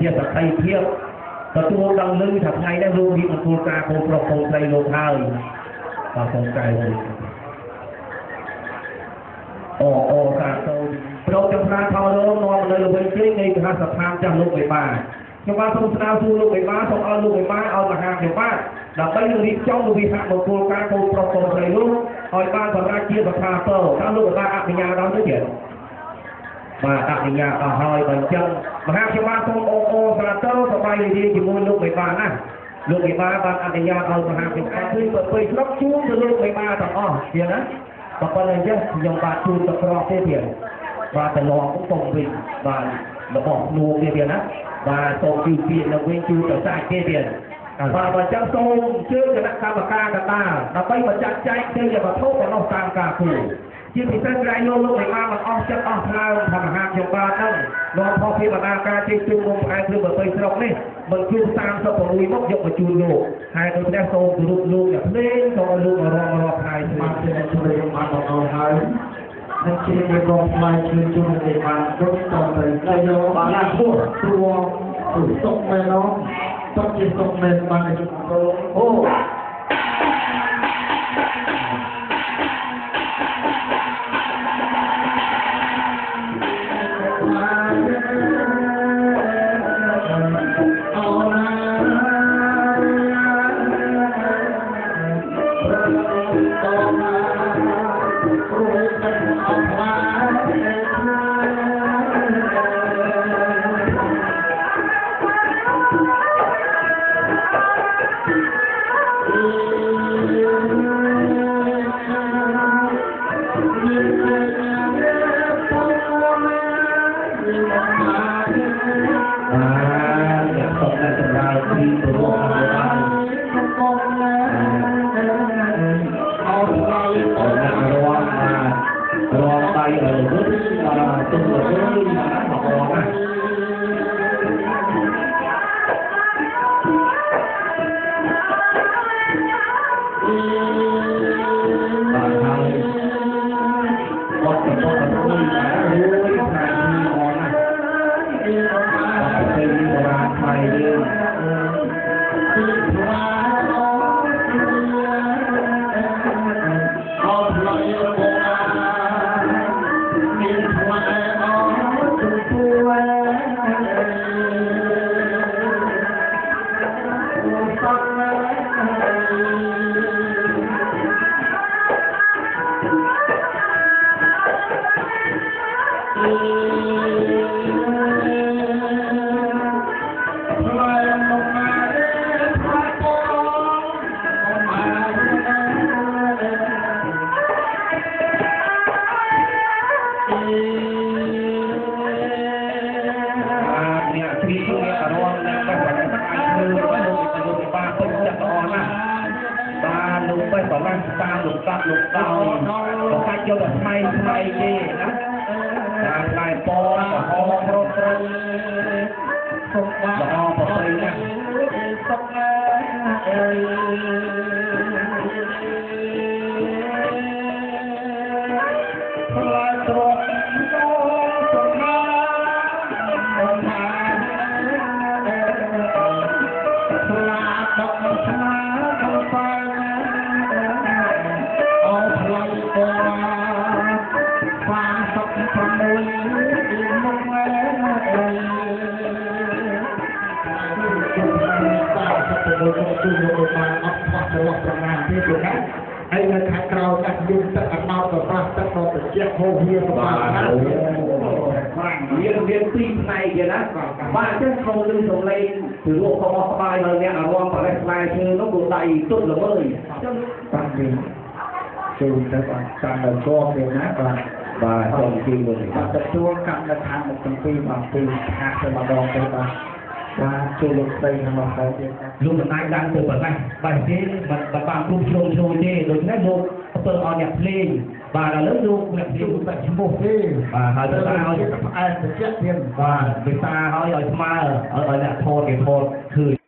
ជាសក្តិភាពទទួលដឹងលឺថាថ្ងៃនេះលោកមានអង្គការកូនប្រុសកូនស្រីលោកហើយបាទសូមកែវិញអូសាទរប្រោចំណាថោរងនាំនៅល្វិញជ័យនៃគណៈសភាចាស់លោកបេបាខ្ញុំបានសូមស្នើសួរលោកបេបាសូមឲ្យលោកបេបាឲ្យមហាភិបាលដើម្បីរៀបចំវិហារមង្គលការកូនប្រុសកូនស្រីលោកឲ្យបានសម្រាប់ជាសភាតើតាមលោកបេបាអនុញ្ញាតដល់ទេទៀតបាទអនុញ្ញាតអស់ហើយបើអញ្ចឹងមហាភិបាលសូមអូសាទរសប្បាយរីករាយជាមួយលោកបេបាណាលោកបេបាបានអនុញ្ញាតឲ្យមហាភិបាលជួយទៅស្រុកជួបទៅលោកបេបាទាំងអស់ទៀតណាបើប៉ុណ្ណឹងយើងខ្ញុំបាទជួបទៅក្រោះទេទៀតបាទតឡងcũng cùngវិញបាទរបស់នួទៀតទៀតណាបាទសូមជឿពីនៅវិញជួបទៅសាច់ទេទៀតបាទបើចឹងសូមជឿគណៈកម្មការកណ្ដាលដើម្បីបញ្ចាត់ចែងទៅជាវត្ថុបំណោះតាមការគូជាពិសេសក្រែងលោកបេបាមិនអស់ចិត្តអស់ថ្លើមថាមហាភិបាលហ្នឹងនាំផលពីបណ្ដាការជិះជុំមុំផ្អែកព្រឹកទៅស្រុកនេះមិនជួប36មកយកមកជូនលោកហើយដូច្នេះសូមគោរពលោកអ្នកភ្លេងសូមឲ្យលោករងរាល់ថ្ងៃស្មារតីជួយបានដល់ហើយនឹងជារងផ្លាយជួយជូនបេបាគ្រប់តទៅហើយយកបានណាព្រោះសុខមែននោះសុខជាសុខមែនបានជូនអូតាមលោកតាលោកតោបើកាច់យកតែថ្មីទេណាតាមផ្លែពណ៌ក្រហមរត់ត្រូវសុខបាទល្អប្រពៃណាសុខណាអើយផ្លែត្រកសុខណាផ្លាដកស្នាកំផាความสุขความมุ่งมุ่งมั่นตาสัตว์โลกตุโลกมาอัปปัสสาวะประมาณที่สุดนั้นไอ้เงินขัดเราตัดยุ่งตัดอันเอาต่อฟ้าตัดต่อเจี๊ยบโฮเฮียประมาณนั้นเรียนปีในกันนะบ้านเจ้าเขาลืมส่งเลยถือว่าเขาสบายเลยเนี่ยรวมกับอะไรคือน้องกุฎใดตุ้นเลยตั้งดีจูนแต่การเดินช่วงเดียวนะvà trong khi mình tập trung cắm là tham một công ty bằng từ hạt từ mà đòn tới và chủ lực tây mà phải lúc mà ai đang từ bậc này bài thế mà bằng cung show đi rồi ngay một từ họ nhập lên và là lớn luôn nhập lên tại chính phủ và hỏi từ ta hỏi ai sẽ chết tiền và người ta hỏi ở nhà thôn thì thônคือ